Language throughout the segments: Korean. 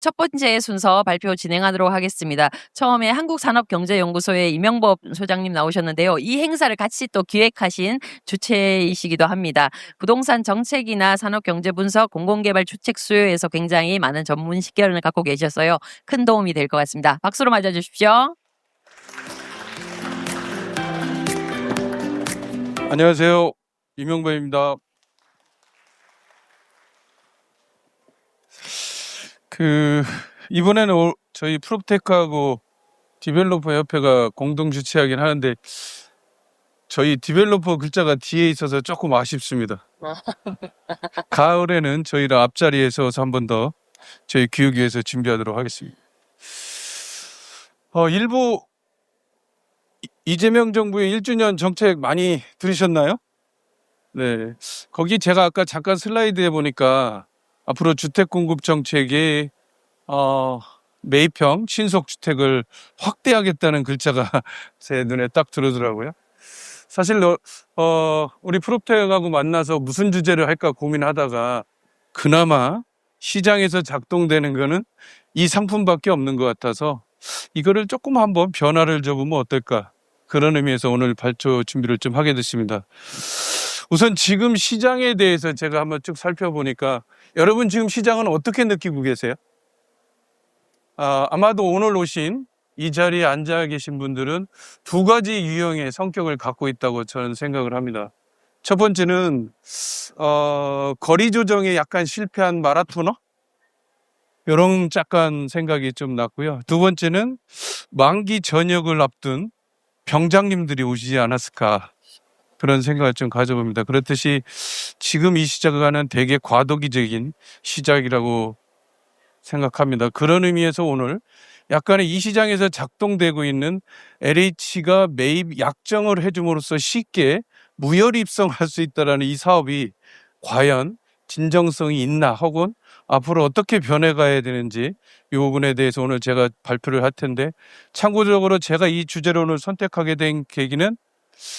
첫 번째 순서 발표 진행하도록 하겠습니다. 처음에 한국산업경제연구소의 이명법 소장님 나오셨는데요. 이 행사를 같이 또 기획하신 주체이시기도 합니다. 부동산 정책이나 산업경제 분석, 공공개발 주택 수요에서 굉장히 많은 전문 식견을 갖고 계셔서요. 큰 도움이 될 것 같습니다. 박수로 맞아주십시오. 안녕하세요. 이명범입니다. 이번에는 저희 프롭테크하고 디벨로퍼 협회가 공동 주최하긴 하는데 저희 디벨로퍼 글자가 뒤에 있어서 조금 아쉽습니다. 가을에는 저희랑 앞자리에 서서 한 번 더 저희 교육위에서 준비하도록 하겠습니다. 일부 이재명 정부의 1주년 정책 많이 들으셨나요? 네. 거기 제가 아까 잠깐 슬라이드에 보니까 앞으로 주택 공급 정책이 매입형 신속주택을 확대하겠다는 글자가 제 눈에 딱 들어오더라고요. 사실 우리 프롭텍하고 만나서 무슨 주제를 할까 고민하다가 그나마 시장에서 작동되는 거는 이 상품밖에 없는 것 같아서 이거를 조금 한번 변화를 줘보면 어떨까, 그런 의미에서 오늘 발표 준비를 좀 하게 됐습니다. 우선 지금 시장에 대해서 제가 한번 쭉 살펴보니까 여러분 지금 시장은 어떻게 느끼고 계세요? 아마도 오늘 오신 이 자리에 앉아 계신 분들은 두 가지 유형의 성격을 갖고 있다고 저는 생각을 합니다. 첫 번째는 거리 조정에 약간 실패한 마라토너? 이런 약간 생각이 좀 났고요. 두 번째는 만기 전역을 앞둔 병장님들이 오시지 않았을까, 그런 생각을 좀 가져봅니다. 그렇듯이 지금 이 시작은 되게 과도기적인 시작이라고 생각합니다. 그런 의미에서 오늘 약간의 이 시장에서 작동되고 있는 LH가 매입 약정을 해줌으로써 쉽게 무혈 입성할 수 있다는 이 사업이 과연 진정성이 있나, 혹은 앞으로 어떻게 변해가야 되는지 이 부분에 대해서 오늘 제가 발표를 할 텐데, 참고적으로 제가 이 주제를 오늘 선택하게 된 계기는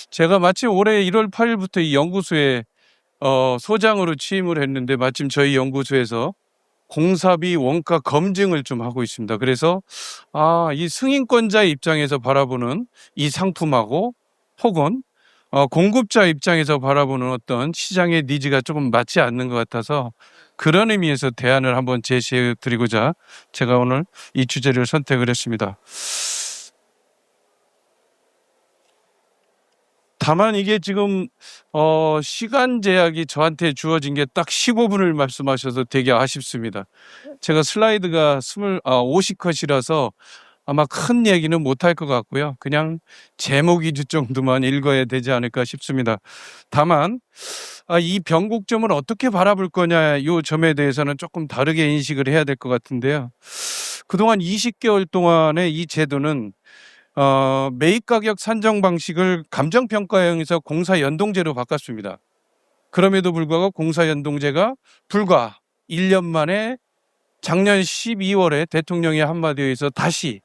제가 마침 올해 1월 8일부터 이 연구소에 소장으로 취임을 했는데 마침 저희 연구소에서 공사비 원가 검증을 좀 하고 있습니다. 그래서 이 승인권자 입장에서 바라보는 이 상품하고 혹은 공급자 입장에서 바라보는 어떤 시장의 니즈가 조금 맞지 않는 것 같아서 그런 의미에서 대안을 한번 제시해 드리고자 제가 오늘 이 주제를 선택을 했습니다. 다만 이게 지금 시간 제약이 저한테 주어진 게 딱 15분을 말씀하셔서 되게 아쉽습니다. 제가 슬라이드가 50컷이라서 아마 큰 얘기는 못할 것 같고요. 그냥 제목 위주 정도만 읽어야 되지 않을까 싶습니다. 다만 이 변곡점을 어떻게 바라볼 거냐, 이 점에 대해서는 조금 다르게 인식을 해야 될 것 같은데요. 그동안 20개월 동안의 이 제도는 매입 가격 산정 방식을 감정평가형에서 공사연동제로 바꿨습니다. 그럼에도 불구하고 공사연동제가 불과 1년 만에 작년 12월에 대통령의 한마디에 의해서 다시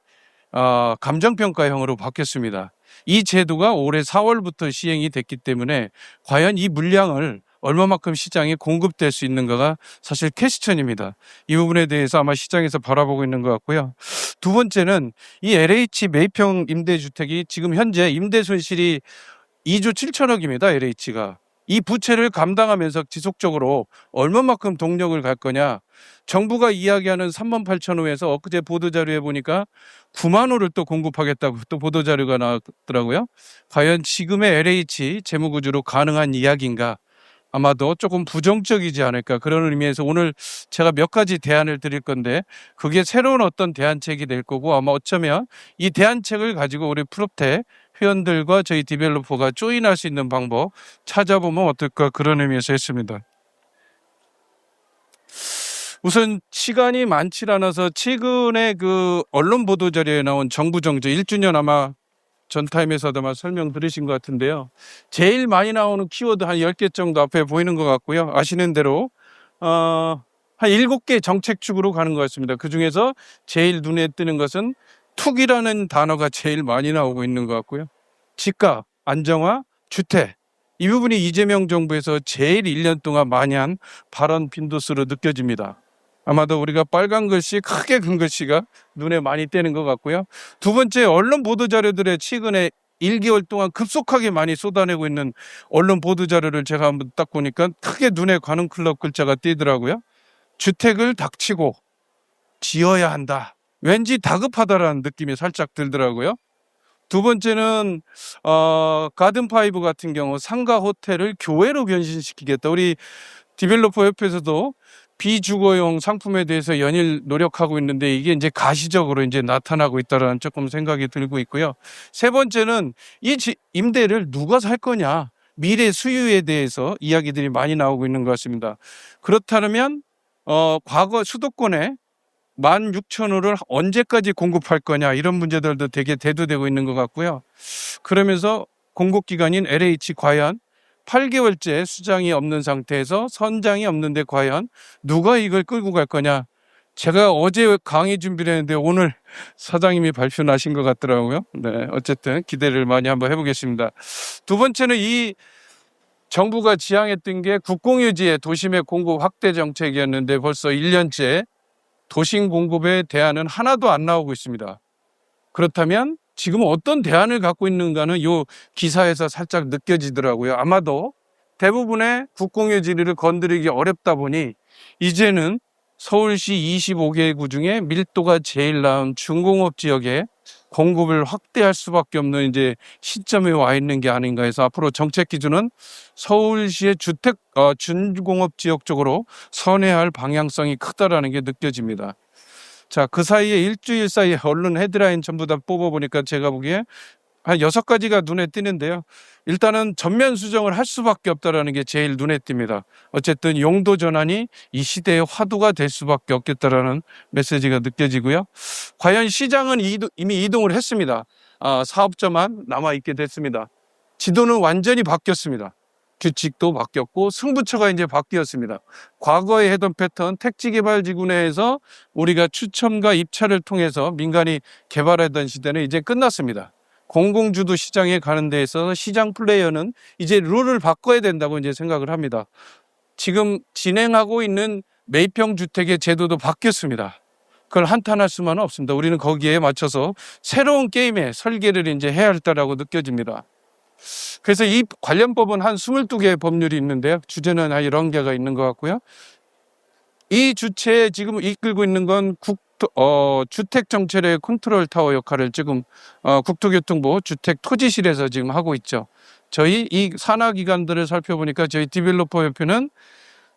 감정평가형으로 바뀌었습니다. 이 제도가 올해 4월부터 시행이 됐기 때문에 과연 이 물량을 얼마만큼 시장에 공급될 수 있는가가 사실 퀘스천입니다. 이 부분에 대해서 아마 시장에서 바라보고 있는 것 같고요. 두 번째는 이 LH 매입형 임대주택이 지금 현재 임대 손실이 2조 7천억입니다. LH가. 이 부채를 감당하면서 지속적으로 얼마만큼 동력을 갈 거냐. 정부가 이야기하는 3만 8천 호에서 엊그제 보도자료에 보니까 9만 호를 또 공급하겠다고 또 보도자료가 나왔더라고요. 과연 지금의 LH 재무구조로 가능한 이야기인가? 아마도 조금 부정적이지 않을까, 그런 의미에서 오늘 제가 몇 가지 대안을 드릴 건데 그게 새로운 어떤 대안책이 될 거고, 아마 어쩌면 이 대안책을 가지고 우리 프롭텍 회원들과 저희 디벨로퍼가 조인할 수 있는 방법 찾아보면 어떨까, 그런 의미에서 했습니다. 우선 시간이 많지 않아서 최근에 그 언론 보도자료에 나온 정부 정책 1주년 아마 전타임에서도 아마 설명 들으신 것 같은데요. 제일 많이 나오는 키워드 한 10개 정도 앞에 보이는 것 같고요. 아시는 대로 한 7개 정책축으로 가는 것 같습니다. 그중에서 제일 눈에 띄는 것은 투기라는 단어가 제일 많이 나오고 있는 것 같고요. 집값, 안정화, 주택, 이 부분이 이재명 정부에서 제일 1년 동안 많이 한 발언 빈도수로 느껴집니다. 아마도 우리가 빨간 글씨, 크게 큰 글씨가 눈에 많이 띄는 것 같고요. 두 번째, 언론 보도 자료들에 최근에 1개월 동안 급속하게 많이 쏟아내고 있는 언론 보도 자료를 제가 한번 딱 보니까 크게 눈에 가는 클럽 글자가 띄더라고요. 주택을 닥치고 지어야 한다. 왠지 다급하다라는 느낌이 살짝 들더라고요. 두 번째는 가든파이브 같은 경우 상가 호텔을 교외로 변신시키겠다. 우리 디벨로퍼 협회에서도 비주거용 상품에 대해서 연일 노력하고 있는데 이게 이제 가시적으로 이제 나타나고 있다라는 조금 생각이 들고 있고요. 세 번째는 이 임대를 누가 살 거냐. 미래 수요에 대해서 이야기들이 많이 나오고 있는 것 같습니다. 그렇다면 과거 수도권에 16,000호를 언제까지 공급할 거냐 이런 문제들도 되게 대두되고 있는 것 같고요. 그러면서 공급기관인 LH 과연 8개월째 수장이 없는 상태에서 선장이 없는데 과연 누가 이걸 끌고 갈 거냐. 제가 어제 강의 준비를 했는데 오늘 사장님이 발표나신 것 같더라고요. 네, 어쨌든 기대를 많이 한번 해보겠습니다. 두 번째는 이 정부가 지향했던 게 국공유지의 도심의 공급 확대 정책이었는데 벌써 1년째 도심 공급의 대안은 하나도 안 나오고 있습니다. 그렇다면 지금 어떤 대안을 갖고 있는가는 이 기사에서 살짝 느껴지더라고요. 아마도 대부분의 국공유지를 건드리기 어렵다 보니 이제는 서울시 25개 구 중에 밀도가 제일 낮은 중공업 지역에 공급을 확대할 수밖에 없는 이제 시점에 와 있는 게 아닌가 해서 앞으로 정책 기준은 서울시의 주택 준공업 지역 쪽으로 선회할 방향성이 크다라는 게 느껴집니다. 자, 그 사이에 일주일 사이에 언론 헤드라인 전부 다 뽑아보니까 제가 보기에 한 6가지가 눈에 띄는데요. 일단은 전면 수정을 할 수밖에 없다라는 게 제일 눈에 띕니다. 어쨌든 용도 전환이 이 시대의 화두가 될 수밖에 없겠다라는 메시지가 느껴지고요. 과연 시장은 이미 이동을 했습니다. 사업자만 남아있게 됐습니다. 지도는 완전히 바뀌었습니다. 규칙도 바뀌었고 승부처가 이제 바뀌었습니다. 과거에 해던 패턴 택지개발지구 내에서 우리가 추첨과 입찰을 통해서 민간이 개발하던 시대는 이제 끝났습니다. 공공주도 시장에 가는 데 있어서 시장 플레이어는 이제 룰을 바꿔야 된다고 이제 생각을 합니다. 지금 진행하고 있는 매입형 주택의 제도도 바뀌었습니다. 그걸 한탄할 수만은 없습니다. 우리는 거기에 맞춰서 새로운 게임의 설계를 이제 해야 할다라고 느껴집니다. 그래서 이 관련법은 한 22개의 법률이 있는데요. 주제는 한 11개가 있는 것 같고요. 이 주체에 지금 이끌고 있는 건 주택정책의 컨트롤 타워 역할을 지금 국토교통부 주택토지실에서 지금 하고 있죠. 저희 이 산하기관들을 살펴보니까 저희 디벨로퍼 협회는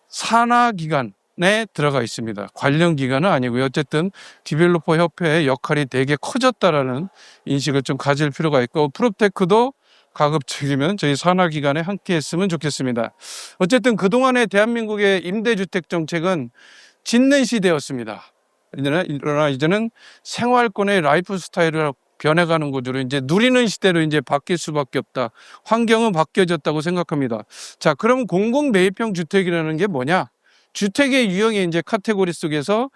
산하기관에 들어가 있습니다. 관련 기관은 아니고요. 어쨌든 디벨로퍼 협회의 역할이 되게 커졌다라는 인식을 좀 가질 필요가 있고 프롭테크도 가급적이면 저희 산하기관에 함께 했으면 좋겠습니다. 어쨌든 그동안의 대한민국의 임대주택 정책은 짓는 시대였습니다. 그러나 이제는 생활권의 라이프 스타일을 변해가는 구조로 이제 누리는 시대로 이제 바뀔 수밖에 없다. 환경은 바뀌어졌다고 생각합니다. 자, 그럼 공공 매입형 주택이라는 게 뭐냐? 주택의 유형의 이제 카테고리 속에서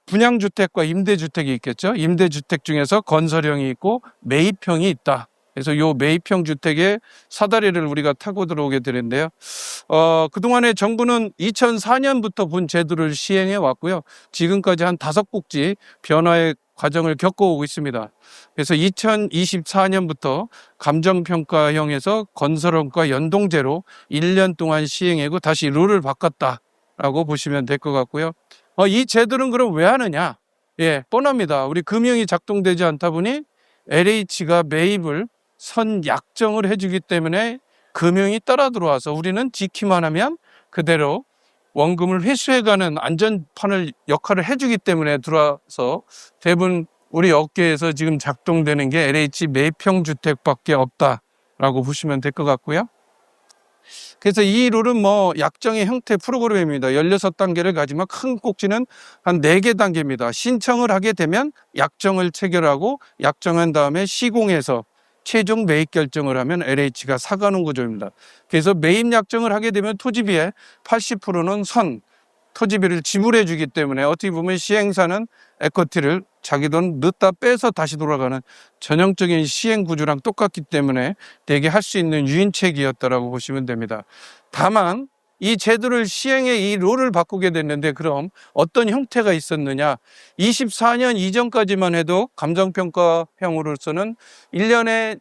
분양주택과 임대주택이 있겠죠. 임대주택 중에서 건설형이 있고 매입형이 있다. 그래서 요 매입형 주택의 사다리를 우리가 타고 들어오게 되는데요. 그동안에 정부는 2004년부터 본 제도를 시행해 왔고요. 지금까지 한 5곡지 변화의 과정을 겪어오고 있습니다. 그래서 2024년부터 감정평가형에서 건설형과 연동제로 1년 동안 시행하고 다시 룰을 바꿨다라고 보시면 될 것 같고요. 이 제도는 그럼 왜 하느냐? 예, 뻔합니다. 우리 금융이 작동되지 않다 보니 LH가 매입을 선약정을 해주기 때문에 금융이 따라 들어와서 우리는 지키만 하면 그대로 원금을 회수해가는 안전판을 역할을 해주기 때문에 들어와서 대부분 우리 업계에서 지금 작동되는 게 LH 매입형 주택밖에 없다라고 보시면 될 것 같고요. 그래서 이 룰은 약정의 형태 프로그램입니다. 16단계를 가지만 큰 꼭지는 한 4개 단계입니다. 신청을 하게 되면 약정을 체결하고 약정한 다음에 시공해서 최종 매입 결정을 하면 LH가 사가는 구조입니다. 그래서 매입 약정을 하게 되면 토지비의 80%는 토지비를 지불해 주기 때문에 어떻게 보면 시행사는 에쿼티를 자기 돈 넣다 빼서 다시 돌아가는 전형적인 시행 구조랑 똑같기 때문에 되게 할 수 있는 유인책이었다라고 보시면 됩니다. 다만 이 제도를 시행해 이 룰을 바꾸게 됐는데 그럼 어떤 형태가 있었느냐? 24년 이전까지만 해도 감정평가형으로서는 1년에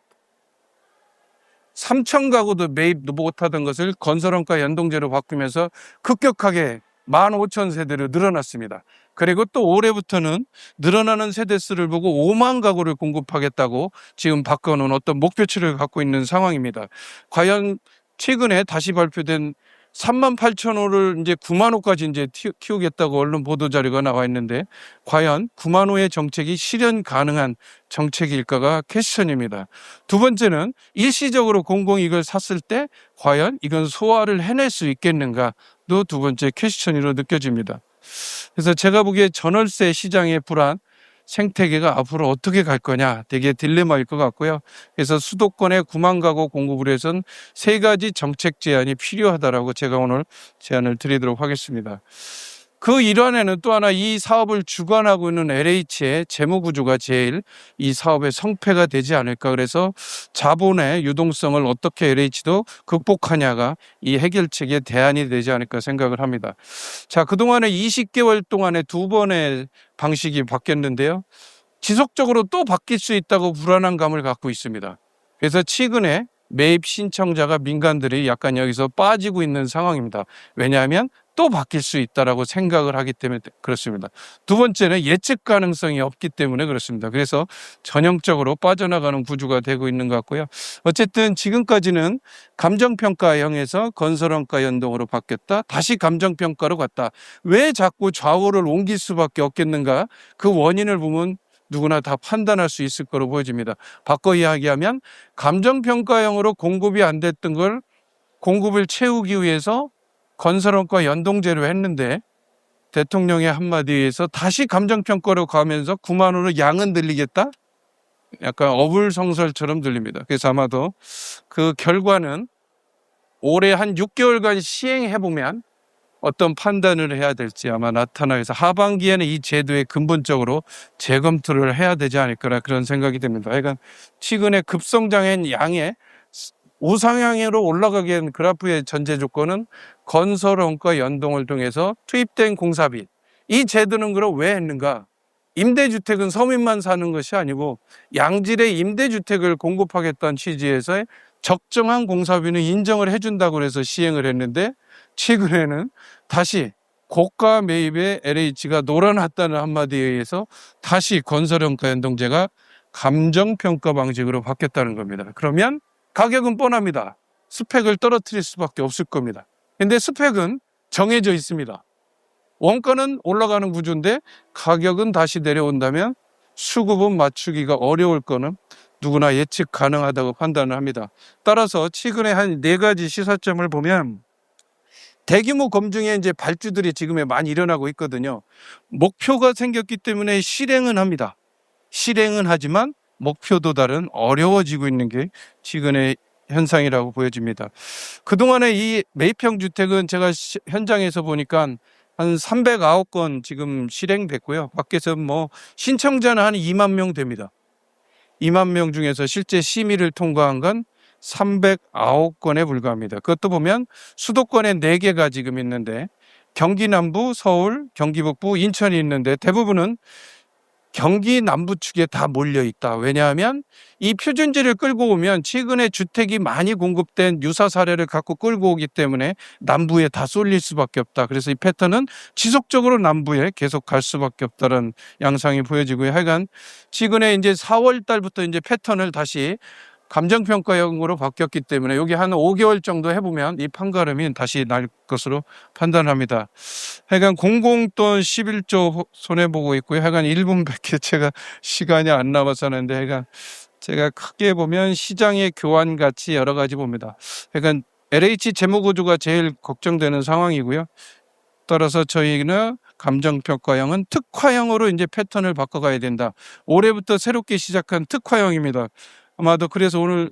3,000가구도 매입 못하던 것을 건설원가 연동제로 바꾸면서 급격하게 15,000세대로 늘어났습니다. 그리고 또 올해부터는 늘어나는 세대수를 보고 5만 가구를 공급하겠다고 지금 바꿔놓은 어떤 목표치를 갖고 있는 상황입니다. 과연 최근에 다시 발표된 38,000호를 이제 9만 호까지 이제 키우겠다고 언론 보도 자료가 나와 있는데 과연 9만 호의 정책이 실현 가능한 정책일까가 퀘스천입니다. 두 번째는 일시적으로 공공이익을 샀을 때 과연 이건 소화를 해낼 수 있겠는가도 두 번째 퀘스천으로 느껴집니다. 그래서 제가 보기에 전월세 시장의 불안, 생태계가 앞으로 어떻게 갈 거냐 되게 딜레마일 것 같고요. 그래서 수도권의 9만 가구 공급을 위해서는 세 가지 정책 제안이 필요하다라고 제가 오늘 제안을 드리도록 하겠습니다. 그 일환에는 또 하나 이 사업을 주관하고 있는 LH의 재무 구조가 제일 이 사업의 성패가 되지 않을까. 그래서 자본의 유동성을 어떻게 LH도 극복하냐가 이 해결책의 대안이 되지 않을까 생각을 합니다. 자, 그동안에 20개월 동안에 두 번의 방식이 바뀌었는데요. 지속적으로 또 바뀔 수 있다고 불안한 감을 갖고 있습니다. 그래서 최근에 매입 신청자가 민간들이 약간 여기서 빠지고 있는 상황입니다. 왜냐하면 또 바뀔 수 있다라고 생각을 하기 때문에 그렇습니다. 두 번째는 예측 가능성이 없기 때문에 그렇습니다. 그래서 전형적으로 빠져나가는 구조가 되고 있는 것 같고요. 어쨌든 지금까지는 감정평가형에서 건설원가 연동으로 바뀌었다. 다시 감정평가로 갔다. 왜 자꾸 좌우를 옮길 수밖에 없겠는가? 그 원인을 보면 누구나 다 판단할 수 있을 거로 보여집니다. 바꿔 이야기하면 감정평가형으로 공급이 안 됐던 걸 공급을 채우기 위해서 건설원가 연동제로 했는데 대통령의 한마디에서 다시 감정평가로 가면서 9만 원으로 양은 늘리겠다? 약간 어불성설처럼 들립니다. 그래서 아마도 그 결과는 올해 한 6개월간 시행해보면 어떤 판단을 해야 될지 아마 나타나서 하반기에는 이 제도에 근본적으로 재검토를 해야 되지 않을까 그런 생각이 듭니다. 그러니까 최근에 급성장한 양의 우상향으로 올라가게 한 그래프의 전제 조건은 건설원가 연동을 통해서 투입된 공사비. 이 제도는 그럼 왜 했는가? 임대주택은 서민만 사는 것이 아니고 양질의 임대주택을 공급하겠다는 취지에서 적정한 공사비는 인정을 해준다고 해서 시행을 했는데 최근에는 다시 고가 매입에 LH가 놀아났다는 한마디에 의해서 다시 건설원가 연동제가 감정평가 방식으로 바뀌었다는 겁니다. 그러면 가격은 뻔합니다. 스펙을 떨어뜨릴 수밖에 없을 겁니다. 근데 스펙은 정해져 있습니다. 원가는 올라가는 구조인데 가격은 다시 내려온다면 수급은 맞추기가 어려울 거는 누구나 예측 가능하다고 판단을 합니다. 따라서 최근에 한 4가지 시사점을 보면 대규모 검증에 이제 발주들이 지금에 많이 일어나고 있거든요. 목표가 생겼기 때문에 실행은 합니다. 실행은 하지만 목표 도달은 어려워지고 있는 게 최근의 현상이라고 보여집니다. 그동안에 이 매입형 주택은 제가 현장에서 보니까 한 309건 지금 실행됐고요. 밖에서 뭐 신청자는 한 2만 명 됩니다. 2만 명 중에서 실제 심의를 통과한 건 309건에 불과합니다. 그것도 보면 수도권에 4개가 지금 있는데 경기 남부, 서울, 경기 북부, 인천이 있는데 대부분은 경기 남부 축에 다 몰려 있다. 왜냐하면 이 표준지를 끌고 오면 최근에 주택이 많이 공급된 유사 사례를 갖고 끌고 오기 때문에 남부에 다 쏠릴 수밖에 없다. 그래서 이 패턴은 지속적으로 남부에 계속 갈 수밖에 없다는 양상이 보여지고요. 하여간 최근에 이제 4월 달부터 이제 패턴을 다시 감정평가형으로 바뀌었기 때문에 여기 한 5개월 정도 해보면 이 판가름이 다시 날 것으로 판단합니다. 하여간 공공돈 11조 손해보고 있고요. 하여간 1분밖에 제가 시간이 안 남아서 하는데 하여간 제가 크게 보면 시장의 교환 가치 여러 가지 봅니다. 하여간 LH 재무구조가 제일 걱정되는 상황이고요. 따라서 저희는 감정평가형은 특화형으로 이제 패턴을 바꿔가야 된다. 올해부터 새롭게 시작한 특화형입니다. 아마도 그래서 오늘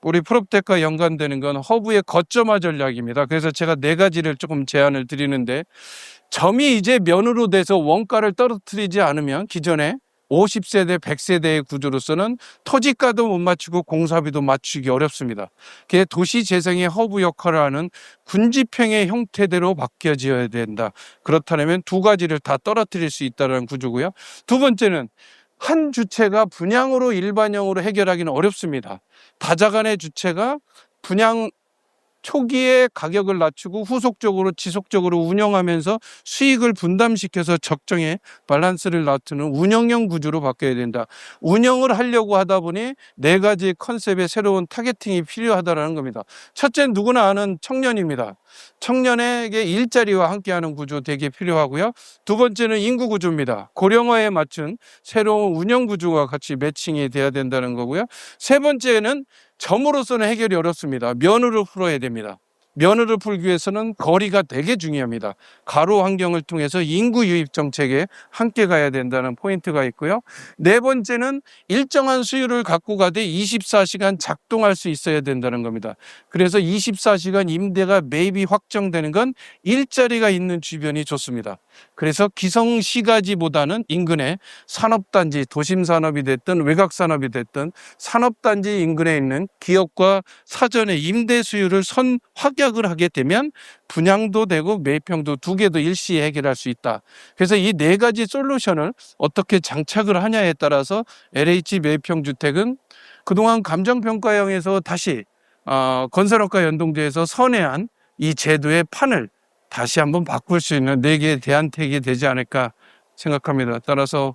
우리 프롭텍과 연관되는 건 허브의 거점화 전략입니다. 그래서 제가 4가지를 조금 제안을 드리는데 점이 이제 면으로 돼서 원가를 떨어뜨리지 않으면 기존에 50세대, 100세대의 구조로서는 토지가도 못 맞추고 공사비도 맞추기 어렵습니다. 그게 도시 재생의 허브 역할을 하는 군집행의 형태대로 바뀌어져야 된다. 그렇다면 두 가지를 다 떨어뜨릴 수 있다는 구조고요. 두 번째는 한 주체가 분양으로 일반형으로 해결하기는 어렵습니다. 다자간의 주체가 분양 초기에 가격을 낮추고 후속적으로 지속적으로 운영하면서 수익을 분담시켜서 적정의 밸런스를 낮추는 운영형 구조로 바뀌어야 된다. 운영을 하려고 하다 보니 네 가지 컨셉의 새로운 타겟팅이 필요하다는 겁니다. 첫째는 누구나 아는 청년입니다. 청년에게 일자리와 함께하는 구조 되게 필요하고요. 두 번째는 인구 구조입니다. 고령화에 맞춘 새로운 운영 구조가 같이 매칭이 돼야 된다는 거고요. 세 번째는 점으로서는 해결이 어렵습니다. 면으로 풀어야 됩니다. 면으로 풀기 위해서는 거리가 되게 중요합니다. 가로 환경을 통해서 인구 유입 정책에 함께 가야 된다는 포인트가 있고요. 네 번째는 일정한 수율을 갖고 가되 24시간 작동할 수 있어야 된다는 겁니다. 그래서 24시간 임대가 매입이 확정되는 건 일자리가 있는 주변이 좋습니다. 그래서 기성시가지보다는 인근에 산업단지, 도심산업이 됐든 외곽산업이 됐든 산업단지 인근에 있는 기업과 사전에 임대 수요를 확약을 하게 되면 분양도 되고 매입형도 두 개도 일시에 해결할 수 있다. 그래서 이 네 가지 솔루션을 어떻게 장착을 하냐에 따라서 LH 매입형 주택은 그동안 감정평가형에서 다시 건설업과 연동돼서 선회한 이 제도의 판을 다시 한번 바꿀 수 있는 네 개의 대안책이 되지 않을까 생각합니다. 따라서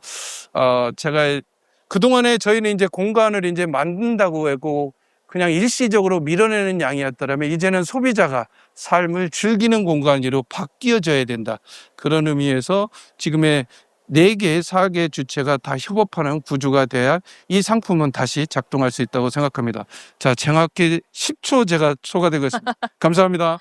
제가 그동안에 저희는 이제 공간을 이제 만든다고 하고 그냥 일시적으로 밀어내는 양이었다면 이제는 소비자가 삶을 즐기는 공간으로 바뀌어져야 된다. 그런 의미에서 지금의 4개, 4개 주체가 다 협업하는 구조가 돼야 이 상품은 다시 작동할 수 있다고 생각합니다. 자, 정확히 10초 제가 소가되겠습니다. 감사합니다.